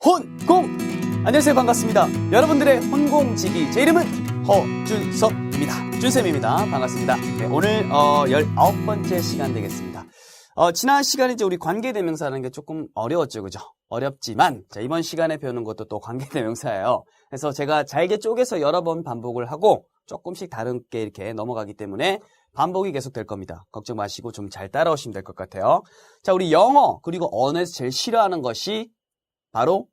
혼공! 안녕하세요. 반갑습니다. 여러분들의 혼공지기. 제 이름은 허준섭입니다. 준쌤입니다. 반갑습니다. 네, 오늘 19번째 시간 되겠습니다. 지난 시간에 이제 우리 관계대명사라는 게 조금 어려웠죠. 그죠? 어렵지만 자, 이번 시간에 배우는 것도 또 관계대명사예요. 그래서 제가 잘게 쪼개서 여러 번 반복을 하고 조금씩 다르게 이렇게 넘어가기 때문에 반복이 계속 될 겁니다. 걱정 마시고 좀 잘 따라오시면 될 것 같아요. 자, 우리 영어 그리고 언어에서 제일 싫어하는 것이 바로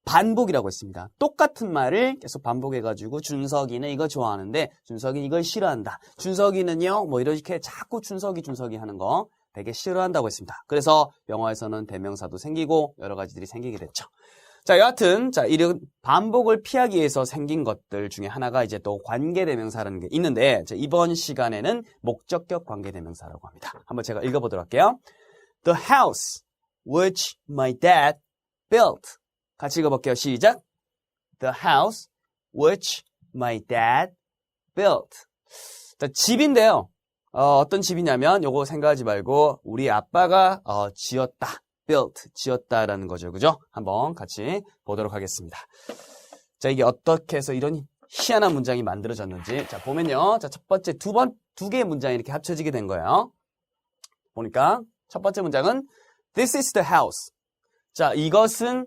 반복이라고 했습니다. 똑같은 말을 계속 반복해가지고 준석이는 이거 좋아하는데 준석이 이걸 싫어한다. 준석이는요 뭐 이렇게 자꾸 준석이 하는 거 되게 싫어한다고 했습니다. 그래서 영어에서는 대명사도 생기고 여러 가지들이 생기게 됐죠. 자, 여하튼 자 이런 반복을 피하기 위해서 생긴 것들 중에 하나가 이제 또 관계대명사라는 게 있는데 자, 이번 시간에는 목적격 관계대명사라고 합니다. 한번 제가 읽어보도록 할게요. The house which my dad built. 같이 읽어볼게요. 시작. The house which my dad built. 자, 집인데요. 어떤 집이냐면 요거 생각하지 말고 우리 아빠가 지었다. built. 지었다라는 거죠. 그죠? 한번 같이 보도록 하겠습니다. 자, 이게 어떻게 해서 이런 희한한 문장이 만들어졌는지. 자, 보면요. 자, 첫 번째 두 개의 문장이 이렇게 합쳐지게 된 거예요. 보니까 첫 번째 문장은 This is the house. 자, 이것은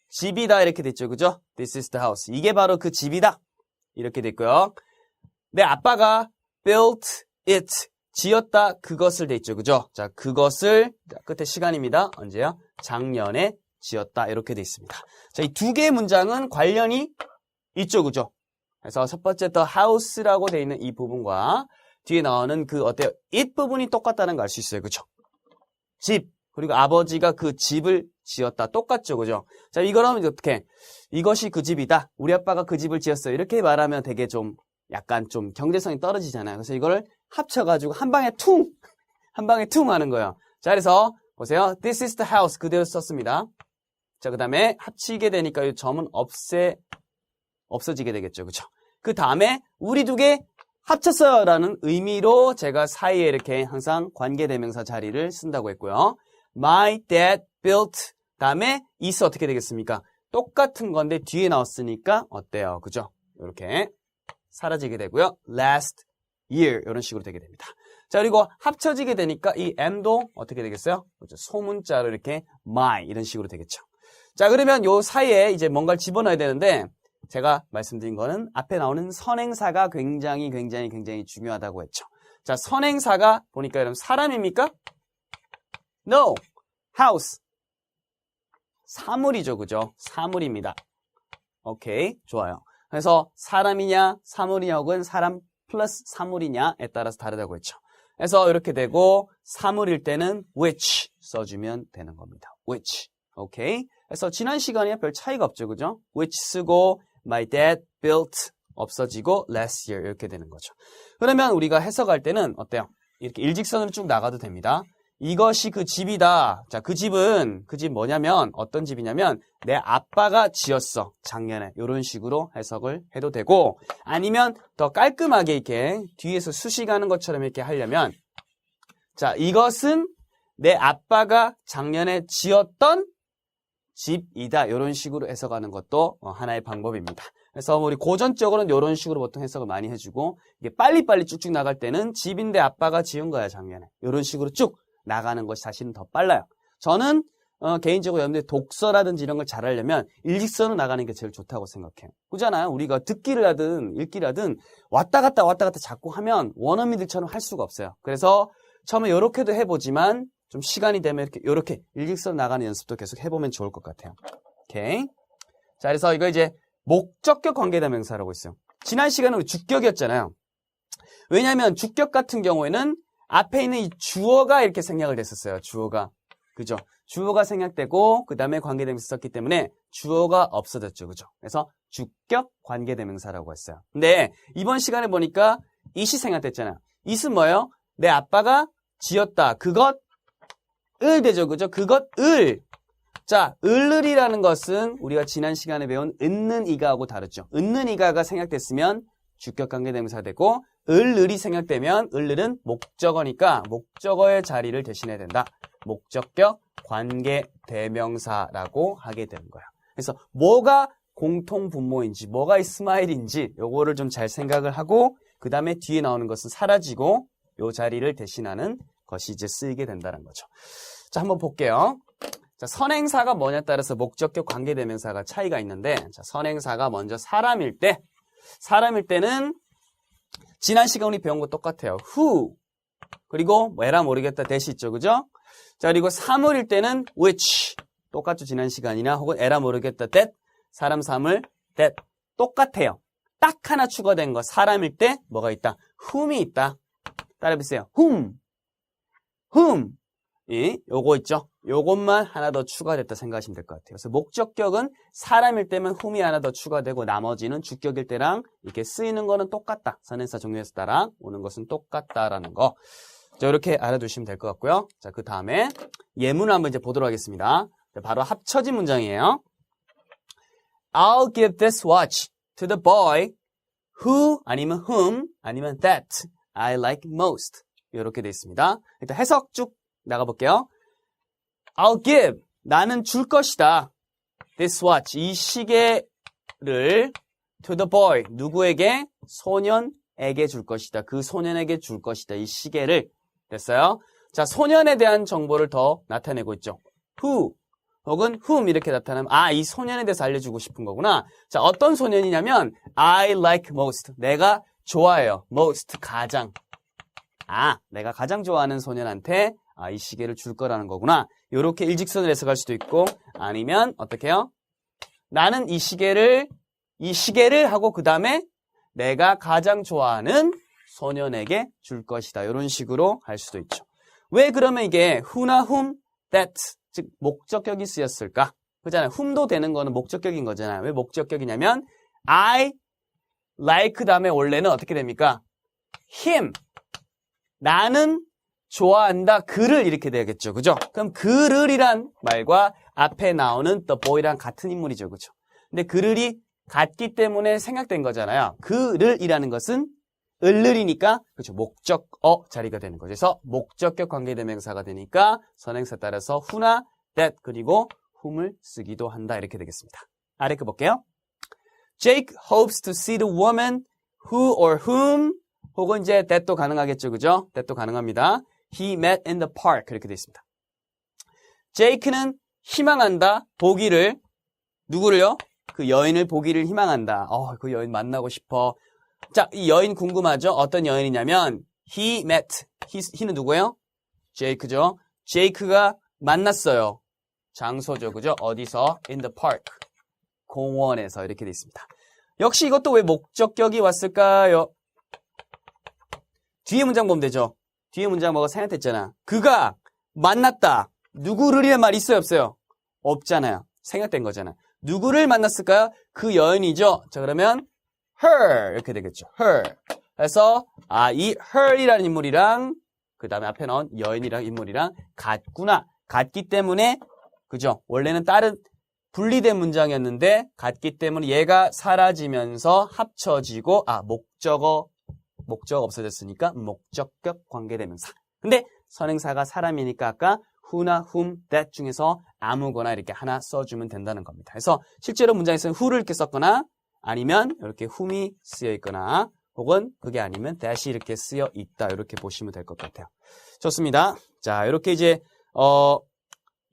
집이다 이렇게 됐죠. 그죠? This is the house. 이게 바로 그 집이다. 이렇게 됐고요. 내 아빠가 built it. 지었다 그것을 돼 있죠. 그죠? 자, 그것을 끝에 시간입니다. 언제요? 작년에 지었다 이렇게 돼 있습니다. 자, 이 두 개의 문장은 관련이 있죠. 그죠? 그래서 첫 번째 the house라고 돼 있는 이 부분과 뒤에 나오는 그 어때요? it 부분이 똑같다는 걸 알 수 있어요. 그죠? 집. 그리고 아버지가 그 집을 지었다. 똑같죠. 그죠? 자, 이거라면 어떻게? 이것이 그 집이다. 우리 아빠가 그 집을 지었어요. 이렇게 말하면 되게 좀 약간 좀 경제성이 떨어지잖아요. 그래서 이거를 합쳐가지고 한 방에 퉁 하는 거예요. 자, 그래서 보세요. This is the house. 그대로 썼습니다. 자, 그 다음에 합치게 되니까 이 점은 없어지게 되겠죠. 그죠? 그 다음에 우리 두 개 합쳤어요. 라는 의미로 제가 사이에 이렇게 항상 관계대명사 자리를 쓴다고 했고요. My dad built 다음에 is 어떻게 되겠습니까? 똑같은 건데 뒤에 나왔으니까 어때요? 그죠? 이렇게 사라지게 되고요. Last year 이런 식으로 되게 됩니다. 자, 그리고 합쳐지게 되니까 이 am도 어떻게 되겠어요? 그렇죠? 소문자로 이렇게 my 이런 식으로 되겠죠. 자, 그러면 요 사이에 이제 뭔가를 집어넣어야 되는데 제가 말씀드린 거는 앞에 나오는 선행사가 굉장히 중요하다고 했죠. 자, 선행사가 보니까 여러분 사람입니까? No. house. 사물이죠. 그죠? 사물입니다. 오케이. 좋아요. 그래서 사람이냐, 사물이냐 혹은 사람 플러스 사물이냐에 따라서 다르다고 했죠. 그래서 이렇게 되고 사물일 때는 which 써주면 되는 겁니다. which. 오케이. 그래서 지난 시간에 별 차이가 없죠. 그죠? which 쓰고 my dad built 없어지고 last year 이렇게 되는 거죠. 그러면 우리가 해석할 때는 어때요? 이렇게 일직선으로 쭉 나가도 됩니다. 이것이 그 집이다. 자, 그 집 뭐냐면 어떤 집이냐면 내 아빠가 지었어. 작년에. 이런 식으로 해석을 해도 되고 아니면 더 깔끔하게 이렇게 뒤에서 수식하는 것처럼 이렇게 하려면 자, 이것은 내 아빠가 작년에 지었던 집이다. 이런 식으로 해석하는 것도 하나의 방법입니다. 그래서 우리 고전적으로는 이런 식으로 보통 해석을 많이 해주고 이게 빨리빨리 쭉쭉 나갈 때는 집인데 아빠가 지은 거야 작년에. 이런 식으로 쭉 나가는 것이 사실은 더 빨라요. 저는 개인적으로 여러분들 독서라든지 이런 걸 잘하려면 일직선으로 나가는 게 제일 좋다고 생각해요. 그렇잖아요. 우리가 듣기를 하든 읽기를 하든 왔다 갔다 자꾸 하면 원어민들처럼 할 수가 없어요. 그래서 처음에 이렇게도 해보지만 좀 시간이 되면 이렇게 일직선 나가는 연습도 계속 해보면 좋을 것 같아요. 오케이. 자, 그래서 이거 이제 목적격 관계대명사라고 있어요. 지난 시간은 우리 주격이었잖아요. 왜냐하면 주격 같은 경우에는 앞에 있는 이 주어가 이렇게 생략을 됐었어요. 주어가. 그죠? 주어가 생략되고 그 다음에 관계대명사 썼기 때문에 주어가 없어졌죠. 그죠? 그래서 주격 관계대명사라고 했어요. 근데 이번 시간에 보니까 it이 생략됐잖아요. it은 뭐예요? 내 아빠가 지었다. 그것을 되죠. 그죠? 그것을. 자, 을을이라는 것은 우리가 지난 시간에 배운 있는 이가하고 다르죠. 있는 이가가 생략됐으면 주격 관계대명사가 되고 을을이 생략되면 을을은 목적어니까 목적어의 자리를 대신해야 된다. 목적격 관계대명사라고 하게 되는 거예요. 그래서 뭐가 공통 분모인지, 뭐가 스마일인지 요거를 좀 잘 생각을 하고 그 다음에 뒤에 나오는 것은 사라지고 요 자리를 대신하는 것이 이제 쓰이게 된다는 거죠. 자, 한번 볼게요. 자, 선행사가 뭐냐에 따라서 목적격 관계대명사가 차이가 있는데, 자, 선행사가 먼저 사람일 때는 지난 시간 우리 배운 거 똑같아요. who 그리고 뭐 에라 모르겠다 대시 있죠, 그죠? 자, 그리고 사물일 때는 which 똑같죠, 지난 시간이나 혹은 에라 모르겠다 that 사람 사물 that 똑같아요. 딱 하나 추가된 거 사람일 때 뭐가 있다? whom이 있다. 따라해보세요. whom 요거 있죠? 요것만 하나 더 추가됐다 생각하시면 될 것 같아요. 그래서 목적격은 사람일 때면 whom이 하나 더 추가되고 나머지는 주격일 때랑 이렇게 쓰이는 거는 똑같다. 선행사 종류에서 따라 오는 것은 똑같다라는 거. 자, 이렇게 알아두시면 될 것 같고요. 자, 그 다음에 예문을 한번 이제 보도록 하겠습니다. 바로 합쳐진 문장이에요. I'll give this watch to the boy who 아니면 whom 아니면 that I like most. 이렇게 돼 있습니다. 일단 해석 쭉 나가볼게요. I'll give 나는 줄 것이다. This watch 이 시계를 to the boy 누구에게? 소년에게 줄 것이다. 그 소년에게 줄 것이다. 이 시계를 됐어요. 자, 소년에 대한 정보를 더 나타내고 있죠. Who 혹은 whom 이렇게 나타나면 이 소년에 대해서 알려주고 싶은 거구나. 자, 어떤 소년이냐면 I like most 내가 좋아해요. most 가장 내가 가장 좋아하는 소년한테 이 시계를 줄 거라는 거구나. 이렇게 일직선을 해석할 수도 있고 아니면 어떻게 해요? 나는 이 시계를 하고 그 다음에 내가 가장 좋아하는 소년에게 줄 것이다. 이런 식으로 할 수도 있죠. 왜 그러면 이게 who나 whom, that 즉 목적격이 쓰였을까? 그잖아요. whom도 되는 거는 목적격인 거잖아요. 왜 목적격이냐면 I like 다음에 원래는 어떻게 됩니까? him 나는 좋아한다. 그를 이렇게 돼야겠죠. 그죠? 그럼 그를이란 말과 앞에 나오는 the boy랑 같은 인물이죠. 그죠? 근데 그를이 같기 때문에 생략된 거잖아요. 그를이라는 것은 을을이니까 그렇죠. 목적어 자리가 되는 거죠. 그래서 목적격 관계대명사가 되니까 선행사 따라서 who나 that 그리고 whom을 쓰기도 한다. 이렇게 되겠습니다. 아래 거 볼게요. Jake hopes to see the woman who or whom 혹은 이제 that도 가능하겠죠. 그죠? that도 가능합니다. He met in the park. 이렇게 되어 있습니다. 제이크는 희망한다. 보기를. 누구를요? 그 여인을 보기를 희망한다. 그 여인 만나고 싶어. 자, 이 여인 궁금하죠? 어떤 여인이냐면 He met. he는 누구예요? 제이크죠. 제이크가 만났어요. 장소죠. 그죠? 어디서? In the park. 공원에서 이렇게 되어 있습니다. 역시 이것도 왜 목적격이 왔을까요? 뒤에 문장 보면 되죠. 뒤에 문장 뭐가 생략됐잖아. 그가 만났다. 누구를이란 말 있어요, 없어요? 없잖아요. 생략된 거잖아. 누구를 만났을까요? 그 여인이죠. 자, 그러면 her 이렇게 되겠죠. her. 그래서 이 her이라는 인물이랑 그 다음에 앞에 나온 여인이랑 인물이랑 같구나. 같기 때문에 그죠? 원래는 다른 분리된 문장이었는데 같기 때문에 얘가 사라지면서 합쳐지고 목적어 없어졌으니까 목적격 관계대명사. 근데 선행사가 사람이니까 아까 who나 whom, that 중에서 아무거나 이렇게 하나 써주면 된다는 겁니다. 그래서 실제로 문장에서는 who를 이렇게 썼거나 아니면 이렇게 whom이 쓰여 있거나 혹은 그게 아니면 that이 이렇게 쓰여 있다. 이렇게 보시면 될 것 같아요. 좋습니다. 자, 이렇게 이제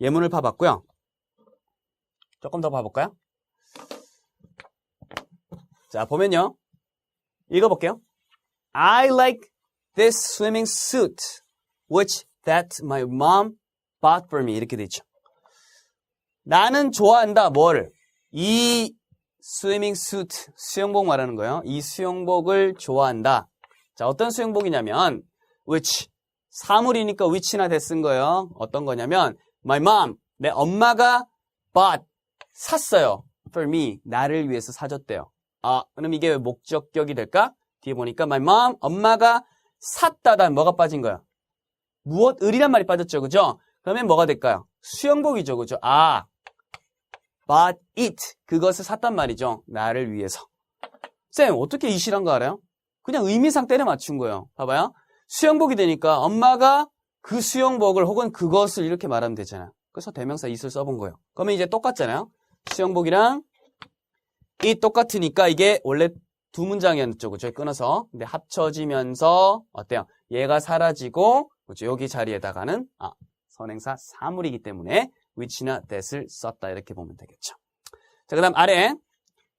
예문을 봐봤고요. 조금 더 봐볼까요? 자, 보면요. 읽어볼게요. I like this swimming suit, which that my mom bought for me. 이렇게 돼 있죠. 나는 좋아한다. 뭘? 이 swimming suit, 수영복 말하는 거예요. 이 수영복을 좋아한다. 자, 어떤 수영복이냐면 which, 사물이니까 which나 돼 쓴 거예요. 어떤 거냐면 my mom, 내 엄마가 bought, 샀어요. for me, 나를 위해서 사줬대요. 그럼 이게 왜 목적격이 될까? 뒤에 보니까 my mom, 엄마가 샀다다. 뭐가 빠진 거야? 무엇? 을이란 말이 빠졌죠. 그죠? 그러면 뭐가 될까요? 수영복이죠. 그죠? bought it. 그것을 샀단 말이죠. 나를 위해서. 쌤, 어떻게 it이란 거 알아요? 그냥 의미상 때려 맞춘 거예요. 봐봐요. 수영복이 되니까 엄마가 그 수영복을 혹은 그것을 이렇게 말하면 되잖아요. 그래서 대명사 it을 써본 거예요. 그러면 이제 똑같잖아요. 수영복이랑 이 똑같으니까 이게 원래 두 문장이었죠. 그죠? 끊어서. 근데 합쳐지면서 어때요? 얘가 사라지고 그죠? 여기 자리에다가는 선행사 사물이기 때문에 which나 that을 썼다. 이렇게 보면 되겠죠. 자, 그다음 아래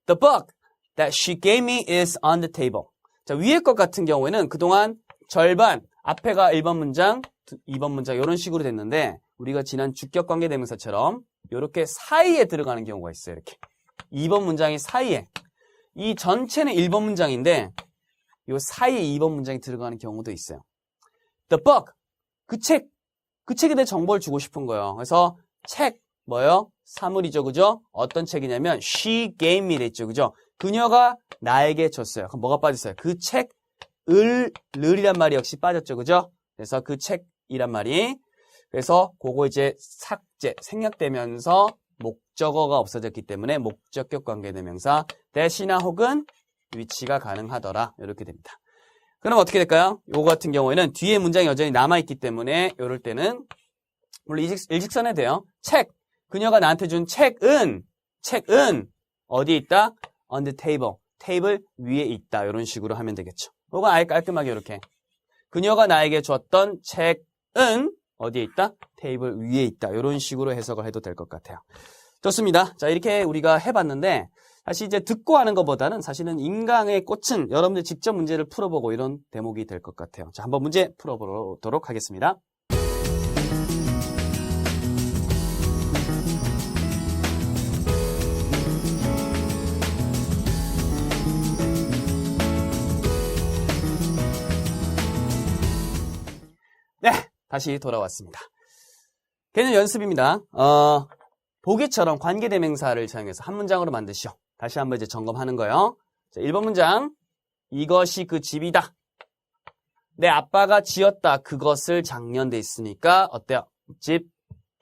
The book that she gave me is on the table. 자, 위에 것 같은 경우에는 그동안 절반 앞에가 1번 문장, 2번 문장 이런 식으로 됐는데 우리가 지난 주격 관계 대명사처럼 이렇게 사이에 들어가는 경우가 있어요. 이렇게 2번 문장이 사이에 이 전체는 1번 문장인데 이 사이에 2번 문장이 들어가는 경우도 있어요. The book 그 책에 대해 정보를 주고 싶은 거예요. 그래서 책 뭐예요? 사물이죠, 그죠? 어떤 책이냐면 she gave me 됐죠, 그죠? 그녀가 나에게 줬어요. 그럼 뭐가 빠졌어요? 그 책을이란 말이 역시 빠졌죠, 그죠? 그래서 그 책이란 말이 그래서 그거 이제 삭제, 생략되면서 목적어가 없어졌기 때문에 목적격 관계대명사 that이나 혹은 which가 가능하더라. 이렇게 됩니다. 그럼 어떻게 될까요? 요거 같은 경우에는 뒤에 문장이 여전히 남아있기 때문에 이럴 때는 물론 일직선에 돼요. 책, 그녀가 나한테 준 책은 어디에 있다? On the table, 테이블 위에 있다. 이런 식으로 하면 되겠죠. 요거 아예 깔끔하게 이렇게 그녀가 나에게 줬던 책은 어디에 있다? 테이블 위에 있다. 이런 식으로 해석을 해도 될 것 같아요. 좋습니다. 자, 이렇게 우리가 해봤는데 사실 이제 듣고 하는 것보다는 사실은 인강의 꽃은 여러분들 직접 문제를 풀어보고 이런 대목이 될 것 같아요. 자, 한번 문제 풀어보도록 하겠습니다. 네, 다시 돌아왔습니다. 걔는 연습입니다. 보기처럼 관계대명사를 사용해서 한 문장으로 만드시오. 다시 한번 이제 점검하는 거예요. 자, 1번 문장. 이것이 그 집이다. 내 아빠가 지었다. 그것을 작년 돼 있으니까 어때요? 집,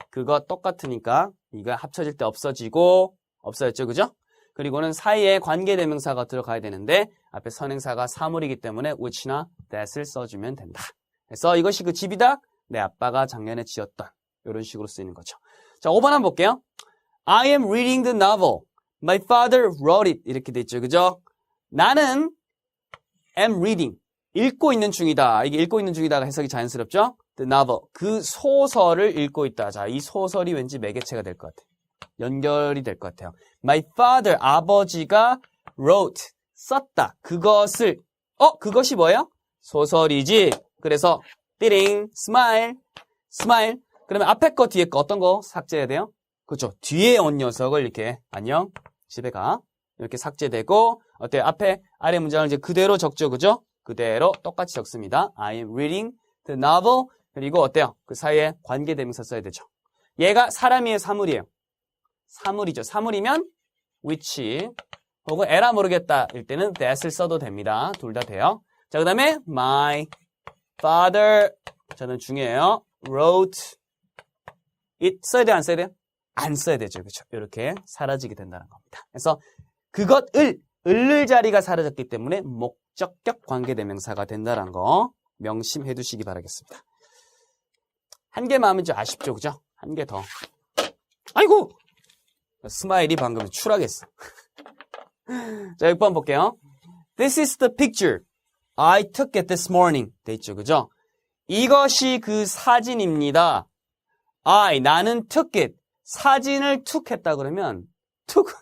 그거 똑같으니까 이거 합쳐질 때 없어지고 없어졌죠, 그죠? 그리고는 사이에 관계대명사가 들어가야 되는데 앞에 선행사가 사물이기 때문에 which나 that을 써주면 된다. 그래서 이것이 그 집이다. 내 아빠가 작년에 지었던 이런 식으로 쓰이는 거죠. 자, 5번 한번 볼게요. I am reading the novel. My father wrote it. 이렇게 돼 있죠. 그죠? 나는 am reading. 읽고 있는 중이다. 이게 읽고 있는 중이다가 해석이 자연스럽죠? The novel. 그 소설을 읽고 있다. 자, 이 소설이 왠지 매개체가 될 것 같아요. 연결이 될 것 같아요. My father, 아버지가 wrote, 썼다. 그것을, 그것이 뭐예요? 소설이지. 그래서 띠링, smile, smile. 그러면 앞에 거, 뒤에 거 어떤 거 삭제해야 돼요? 그렇죠. 뒤에 온 녀석을 이렇게 안녕, 집에 가. 이렇게 삭제되고 어때요? 앞에 아래 문장을 이제 그대로 적죠. 그죠? 그대로 똑같이 적습니다. I am reading the novel. 그리고 어때요? 그 사이에 관계대명사 써야 되죠. 얘가 사람이에요, 사물이에요? 사물이죠. 사물이면 which 혹은 에라 모르겠다 일 때는 that을 써도 됩니다. 둘 다 돼요. 자, 그 다음에 my father 저는 중요해요. wrote it 써야 돼, 안 써야 돼요? 안 써야 되죠. 그렇죠? 이렇게 사라지게 된다는 겁니다. 그래서 을을 자리가 사라졌기 때문에 목적격 관계대명사가 된다는 거 명심해 두시기 바라겠습니다. 한 개만 하면 좀 아쉽죠, 그죠? 한 개 더. 아이고! 스마일이 방금 추락했어. 자, 6번 볼게요. This is the picture I took it this morning. 돼 있죠, 그죠? 이것이 그 사진입니다. 나는 took it. 사진을 took 했다 그러면 took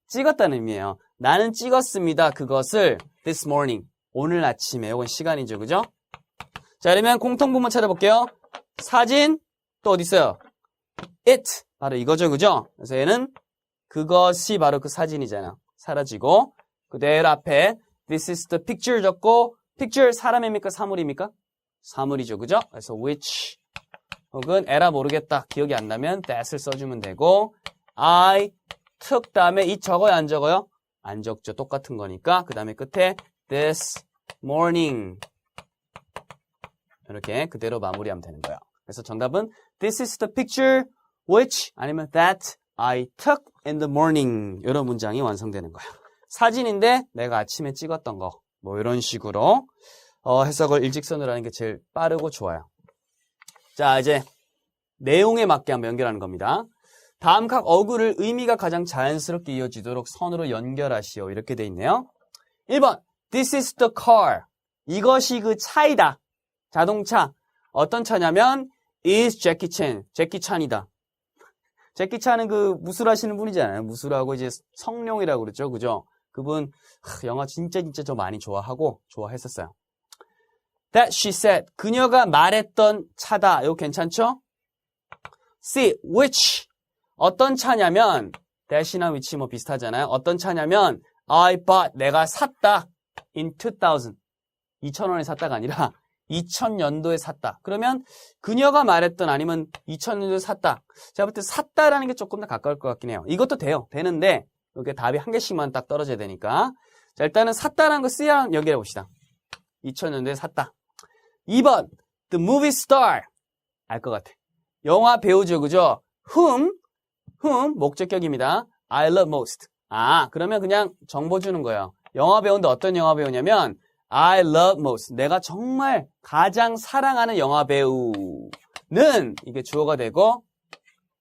찍었다는 의미예요. 나는 찍었습니다. 그것을 this morning. 오늘 아침에. 이건 시간이죠, 그죠? 자, 그러면 공통부분 찾아볼게요. 사진 또 어디 있어요? it. 바로 이거죠, 그죠? 그래서 얘는 그것이 바로 그 사진이잖아. 사라지고 그대로 앞에 this is the picture 적고 picture 사람입니까? 사물입니까? 사물이죠, 그죠? 그래서 which 혹은 에라 모르겠다. 기억이 안 나면 that을 써주면 되고 I took 다음에 이 적어요, 안 적어요? 안 적죠. 똑같은 거니까. 그 다음에 끝에 this morning 이렇게 그대로 마무리하면 되는 거예요. 그래서 정답은 this is the picture which 아니면 that I took in the morning 이런 문장이 완성되는 거예요. 사진인데 내가 아침에 찍었던 거 뭐 이런 식으로 해석을 일직선으로 하는 게 제일 빠르고 좋아요. 자, 이제 내용에 맞게 한번 연결하는 겁니다. 다음 각 어구를 의미가 가장 자연스럽게 이어지도록 선으로 연결하시오. 이렇게 돼 있네요. 1번, this is the car. 이것이 그 차이다. 자동차. 어떤 차냐면 is Jackie Chan. 제키 찬이다. 제키 찬은 그 무술하시는 분이잖아요. 무술하고 이제 성룡이라고 그랬죠. 그죠? 그분 영화 진짜 저 많이 좋아했었어요. That she said. 그녀가 말했던 차다. 이거 괜찮죠? C. Which. 어떤 차냐면 that이나 which 뭐 비슷하잖아요. 어떤 차냐면 I bought. 내가 샀다. In 2000. 2000원에 샀다가 아니라 2000년도에 샀다. 그러면 그녀가 말했던 아니면 2000년도에 샀다. 제가 볼 때 샀다라는 게 조금 더 가까울 것 같긴 해요. 이것도 돼요. 되는데 이렇게 답이 한 개씩만 딱 떨어져야 되니까. 자, 일단은 샀다라는 거 C랑 연결해 봅시다. 2000년도에 샀다. 2번 The movie star. 알 것 같아. 영화 배우죠. 그죠? whom 목적격입니다. I love most. 그러면 그냥 정보 주는 거예요. 영화 배우인데 어떤 영화 배우냐면 I love most. 내가 정말 가장 사랑하는 영화 배우는 이게 주어가 되고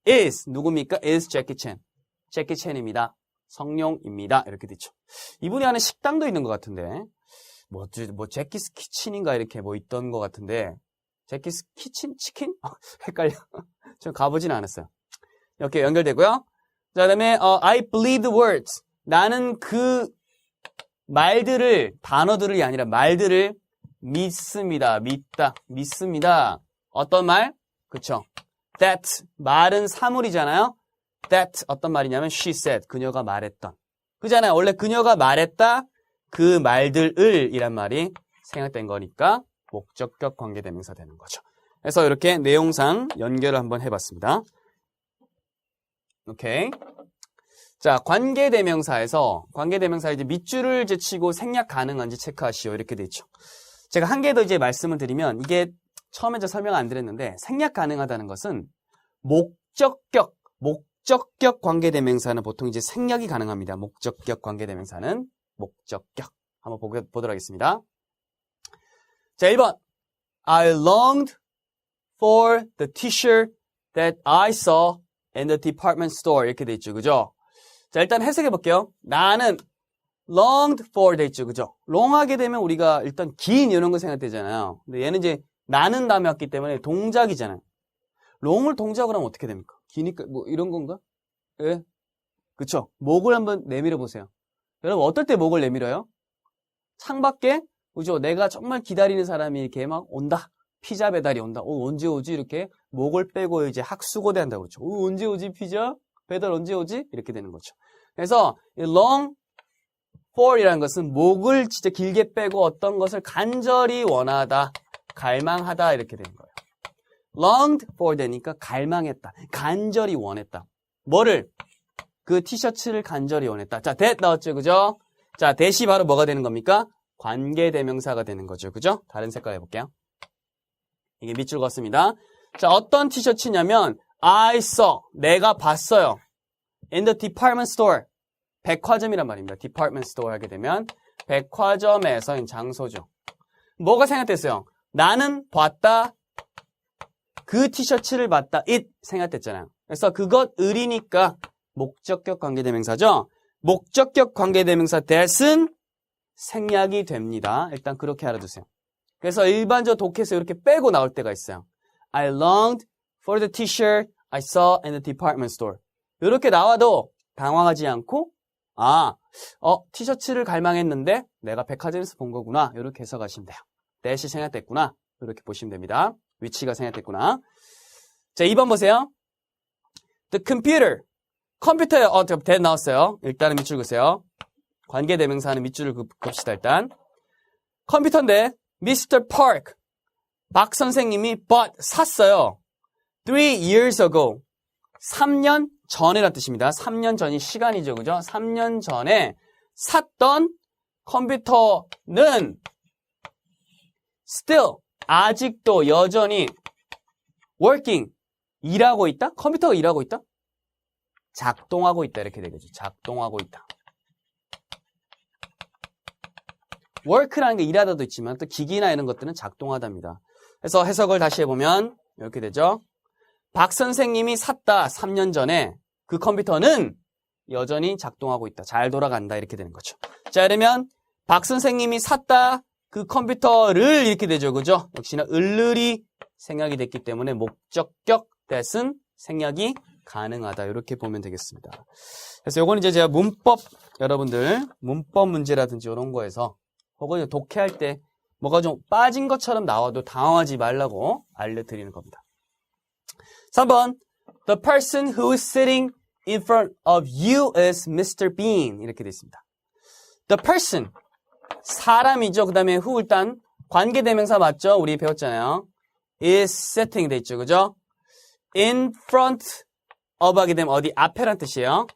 is 누굽니까? is Jackie Chan. 제키 챈입니다. 성룡입니다. 이렇게 되죠. 이분이 하는 식당도 있는 것 같은데 뭐 제키스 키친인가 이렇게 뭐 있던 것 같은데 제키스 키친? 치킨? 헷갈려. 좀 가보진 않았어요. 이렇게 연결되고요. 자, 그다음에 I believe the words. 나는 그 말들을 단어들이 아니라 말들을 믿습니다. 믿습니다. 어떤 말? 그쵸? That 말은 사물이잖아요. That 어떤 말이냐면 she said. 그녀가 말했던. 그잖아요. 원래 그녀가 말했다. 그 말들을 이란 말이 생략된 거니까 목적격 관계대명사 되는 거죠. 그래서 이렇게 내용상 연결을 한번 해봤습니다. 오케이. 자, 관계대명사에서 이제 밑줄을 이제 치고 생략 가능한지 체크하시오. 이렇게 돼 있죠. 제가 한 개 더 이제 말씀을 드리면 이게 처음에 저 설명 안 드렸는데 생략 가능하다는 것은 목적격 관계대명사는 보통 이제 생략이 가능합니다. 목적격 관계대명사는 목적격. 한번 보도록 하겠습니다. 자, 1번. I longed for the t-shirt that I saw in the department store. 이렇게 돼 있죠. 그죠? 자, 일단 해석해 볼게요. 나는 longed for 돼 있죠. 그죠? long하게 되면 우리가 일단 긴 이런 거 생각되잖아요. 근데 얘는 이제 나는 다음에 왔기 때문에 동작이잖아요. long을 동작으로 하면 어떻게 됩니까? 기니까 뭐 이런 건가? 예? 그쵸? 목을 한번 내밀어 보세요. 여러분 어떨 때 목을 내밀어요? 창밖에 그죠? 내가 정말 기다리는 사람이 이렇게 막 온다. 피자 배달이 온다. 언제 오지? 이렇게 목을 빼고 이제 학수고대 한다고 그러죠. 언제 오지? 피자? 배달 언제 오지? 이렇게 되는 거죠. 그래서 long for이라는 것은 목을 진짜 길게 빼고 어떤 것을 간절히 원하다, 갈망하다 이렇게 되는 거예요. longed for 되니까 갈망했다, 간절히 원했다. 뭐를? 그 티셔츠를 간절히 원했다. 자, that 나왔죠, 그죠? 자, that이 바로 뭐가 되는 겁니까? 관계대명사가 되는 거죠, 그죠? 다른 색깔 해볼게요. 이게 밑줄 걷습니다. 자, 어떤 티셔츠냐면 I saw, 내가 봤어요. In the department store, 백화점이란 말입니다. department store 하게 되면 백화점에서인 장소죠. 뭐가 생각됐어요? 나는 봤다. 그 티셔츠를 봤다. it 생각됐잖아요. 그래서 그것을이니까 목적격 관계대명사죠. 목적격 관계대명사 that은 생략이 됩니다. 일단 그렇게 알아두세요. 그래서 일반적으로 독해에서 이렇게 빼고 나올 때가 있어요. I longed for the t-shirt I saw in the department store. 이렇게 나와도 당황하지 않고 티셔츠를 갈망했는데 내가 백화점에서 본 거구나. 이렇게 해석하시면 돼요. that이 생략됐구나. 이렇게 보시면 됩니다. 위치가 생략됐구나. 자, 2번 보세요. The computer. 컴퓨터에 that 나왔어요. 일단은 밑줄 그으세요. 관계대명사는 밑줄을 긋읍시다. 일단 컴퓨터인데 Mr. Park 박 선생님이 bought 샀어요. 3 years ago 3년 전이라는 뜻입니다. 3년 전이 시간이죠. 그죠? 3년 전에 샀던 컴퓨터는 still 아직도 여전히 working 일하고 있다? 컴퓨터가 일하고 있다? 작동하고 있다. 이렇게 되겠죠. 작동하고 있다. work라는 게 일하다도 있지만 또 기기나 이런 것들은 작동하답니다. 그래서 해석을 다시 해보면 이렇게 되죠. 박 선생님이 샀다. 3년 전에 그 컴퓨터는 여전히 작동하고 있다. 잘 돌아간다. 이렇게 되는 거죠. 자, 그러면 박 선생님이 샀다. 그 컴퓨터를 이렇게 되죠. 그죠? 역시나 을을이 생략이 됐기 때문에 목적격 that은 생략이 가능하다. 이렇게 보면 되겠습니다. 그래서 요건 이제 제가 문법, 여러분들 문법 문제라든지 이런 거에서 혹은 독해할 때 뭐가 좀 빠진 것처럼 나와도 당황하지 말라고 알려드리는 겁니다. 3번 The person who is sitting in front of you is Mr. Bean. 이렇게 되어 있습니다. The person, 사람이죠. 그 다음에 who 일단 관계대명사 맞죠? 우리 배웠잖아요. is sitting 돼 있죠. 그죠? in front of 하게 되면 어디 앞에란 뜻이에요.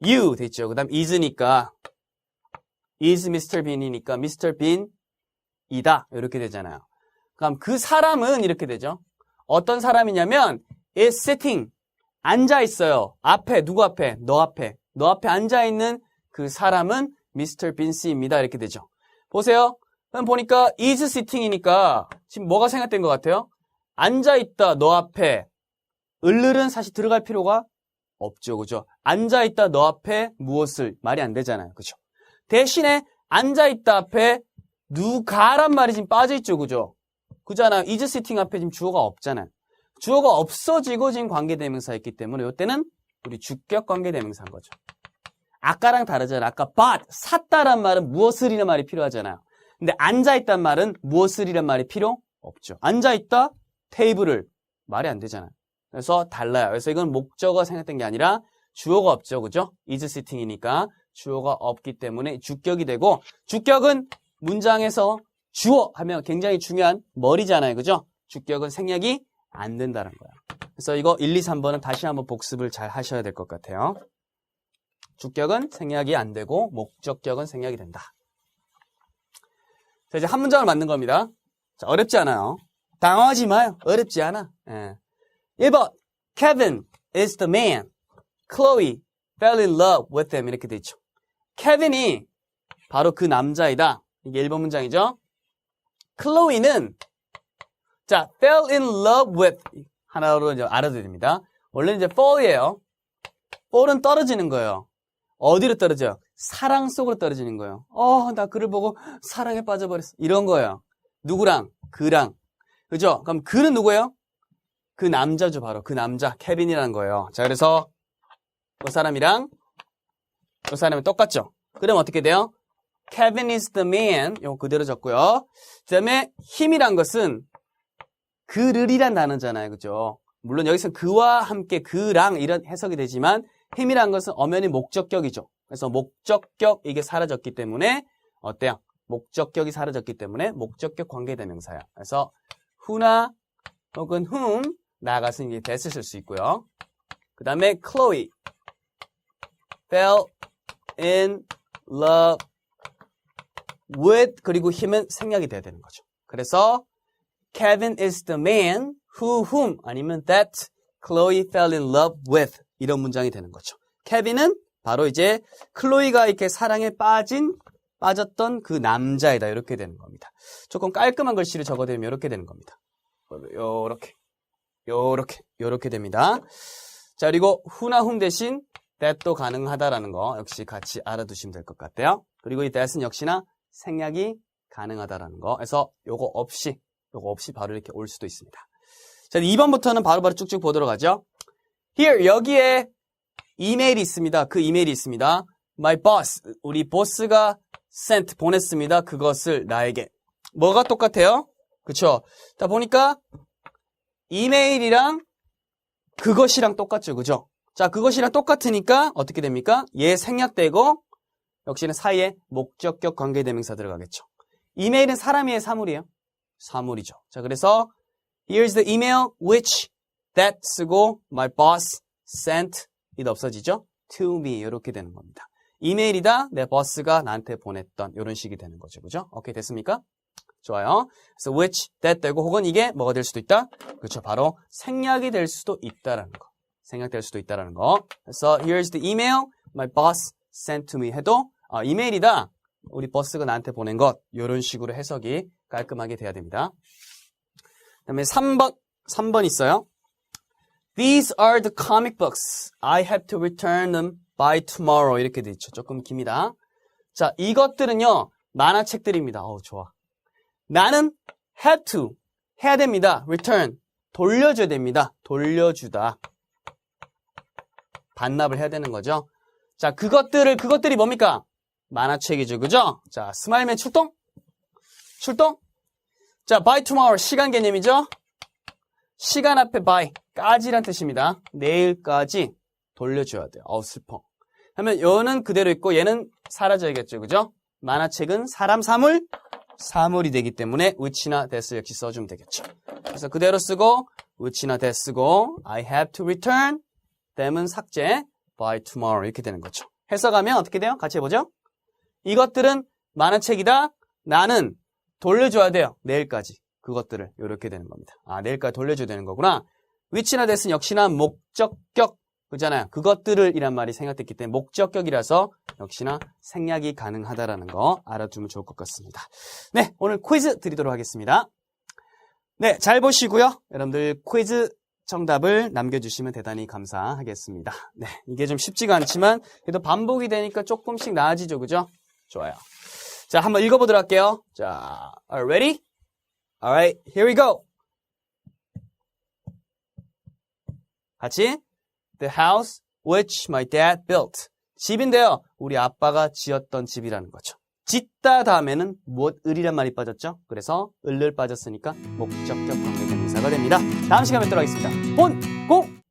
you 돼 있죠. 그 다음 is니까 is Mr. Bean이니까 Mr. Bean 이다. 이렇게 되잖아요. 그럼 그 사람은 이렇게 되죠. 어떤 사람이냐면 is sitting, 앉아있어요. 앞에, 누구 앞에? 너 앞에. 너 앞에 앉아있는 그 사람은 Mr. Bean씨입니다. 이렇게 되죠. 보세요. 그럼 보니까 is sitting이니까 지금 뭐가 생각된 것 같아요? 앉아있다, 너 앞에. 을을은 사실 들어갈 필요가 없죠. 그죠? 앉아있다, 너 앞에 무엇을? 말이 안 되잖아요. 그죠? 대신에 앉아있다 앞에 누가란 말이 지금 빠져있죠. 그죠? 그잖아요. is sitting 앞에 지금 주어가 없잖아요. 주어가 없어지고 지금 관계대명사였기 때문에 이때는 우리 주격 관계대명사인 거죠. 아까랑 다르잖아요. 아까 bought, 샀다란 말은 무엇을이란 말이 필요하잖아요. 근데 앉아있단 말은 무엇을이란 말이 필요 없죠. 앉아있다, 테이블을. 말이 안 되잖아요. 그래서 달라요. 그래서 이건 목적어 생각된 게 아니라 주어가 없죠. 그죠? is sitting이니까 주어가 없기 때문에 주격이 되고, 주격은 문장에서 주어 하면 굉장히 중요한 머리잖아요. 그죠? 주격은 생략이 안 된다는 거야. 그래서 이거 1, 2, 3번은 다시 한번 복습을 잘 하셔야 될 것 같아요. 주격은 생략이 안 되고 목적격은 생략이 된다. 자, 이제 한 문장을 만든 겁니다. 자, 어렵지 않아요. 당황하지 마요. 어렵지 않아. 예. 1번 Kevin is the man. Chloe fell in love with him. 이렇게 돼 있죠. 케빈이 바로 그 남자이다. 이게 1번 문장이죠. 클로이는 자, fell in love with 하나로 이제 알아둬야 됩니다. 원래는 이제 fall이에요. fall은 떨어지는 거예요. 어디로 떨어져요? 사랑 속으로 떨어지는 거예요. 나 그를 보고 사랑에 빠져버렸어. 이런 거예요. 누구랑? 그랑. 그죠? 그럼 그는 누구예요? 그 남자죠, 바로. 그 남자, 케빈이라는 거예요. 자, 그래서 그 사람이랑 그 사람이 똑같죠? 그럼 어떻게 돼요? Kevin is the man. 이거 그대로 적고요. 그 다음에 힘이란 것은 그를이란 단어잖아요. 그죠? 물론 여기서 그와 함께 그랑 이런 해석이 되지만 힘이란 것은 엄연히 목적격이죠. 그래서 목적격 이게 사라졌기 때문에 어때요? 목적격이 사라졌기 때문에 목적격 관계대명사야. 그래서 who나 혹은 whom 나아가서 이제 that을 쓸 수 있고요. 그 다음에 Chloe fell in love with 그리고 힘은 생략이 돼야 되는 거죠. 그래서 Kevin is the man whom 아니면 that Chloe fell in love with 이런 문장이 되는 거죠. 케빈은 바로 이제 클로이가 이렇게 사랑에 빠졌던 그 남자이다. 이렇게 되는 겁니다. 조금 깔끔한 글씨를 적어드리면 이렇게 되는 겁니다. 요렇게 됩니다. 자, 그리고 who나 whom 대신 that도 가능하다라는 거 역시 같이 알아두시면 될 것 같아요. 그리고 이 that은 역시나 생략이 가능하다라는 거. 그래서 요거 없이 바로 이렇게 올 수도 있습니다. 자, 2번부터는 바로바로 쭉쭉 보도록 하죠. Here, 여기에 이메일이 있습니다. 그 이메일이 있습니다. My boss, 우리 보스가 sent, 보냈습니다. 그것을 나에게. 뭐가 똑같아요? 그쵸? 자, 보니까 이메일이랑 그것이랑 똑같죠. 그죠? 자, 그것이랑 똑같으니까 어떻게 됩니까? 얘 생략되고 역시는 사이에 목적격 관계대명사 들어가겠죠. 이메일은 사람이에요? 사물이에요? 사물이죠. 자, 그래서 Here's the email which that 쓰고 my boss sent it 없어지죠? to me 이렇게 되는 겁니다. 이메일이다 내 보스가 나한테 보냈던 이런 식이 되는 거죠. 그죠? 오케이 됐습니까? 좋아요. 그래서 which that 되고 혹은 이게 뭐가 될 수도 있다? 그렇죠. 바로 생략이 될 수도 있다라는 거. 생략될 수도 있다라는 거. 그래서 here's the email my boss sent to me 해도 이메일이다 우리 보스가 나한테 보낸 것 이런 식으로 해석이 깔끔하게 돼야 됩니다. 그 다음에 3번 있어요. These are the comic books. I have to return them by tomorrow. 이렇게 돼 있죠. 조금 깁니다. 자, 이것들은요. 만화책들입니다. 좋아. 나는 have to. 해야 됩니다. return. 돌려줘야 됩니다. 돌려주다. 반납을 해야 되는 거죠. 자, 그것들이 뭡니까? 만화책이죠. 그죠? 자, 스마일맨 출동? 출동? 자, by tomorrow. 시간 개념이죠? 시간 앞에 by. 까지란 뜻입니다. 내일까지 돌려줘야 돼요. 슬퍼. 하면 얘는 그대로 있고 얘는 사라져야겠죠. 그죠? 만화책은 사람 사물이 되기 때문에 which나 this 역시 써주면 되겠죠. 그래서 그대로 쓰고 which나 this 쓰고 I have to return them은 삭제 by tomorrow 이렇게 되는 거죠. 해석하면 어떻게 돼요? 같이 해보죠. 이것들은 만화책이다. 나는 돌려줘야 돼요. 내일까지. 그것들을 이렇게 되는 겁니다. 내일까지 돌려줘야 되는 거구나. which나 that은 역시나 목적격 그잖아요. 그것들을 이란 말이 생략됐기 때문에 목적격이라서 역시나 생략이 가능하다라는 거 알아두면 좋을 것 같습니다. 네, 오늘 퀴즈 드리도록 하겠습니다. 네, 잘 보시고요. 여러분들 퀴즈 정답을 남겨주시면 대단히 감사하겠습니다. 네, 이게 좀 쉽지가 않지만 그래도 반복이 되니까 조금씩 나아지죠. 그죠? 좋아요. 자, 한번 읽어보도록 할게요. 자, are you ready? Alright, here we go. 같이 The house which my dad built. 집인데요. 우리 아빠가 지었던 집이라는 거죠. 짓다 다음에는 무엇을이란 말이 빠졌죠. 그래서 을을 빠졌으니까 목적격 관계대명사가 됩니다. 다음 시간에 뵙도록 하겠습니다. 본, 공!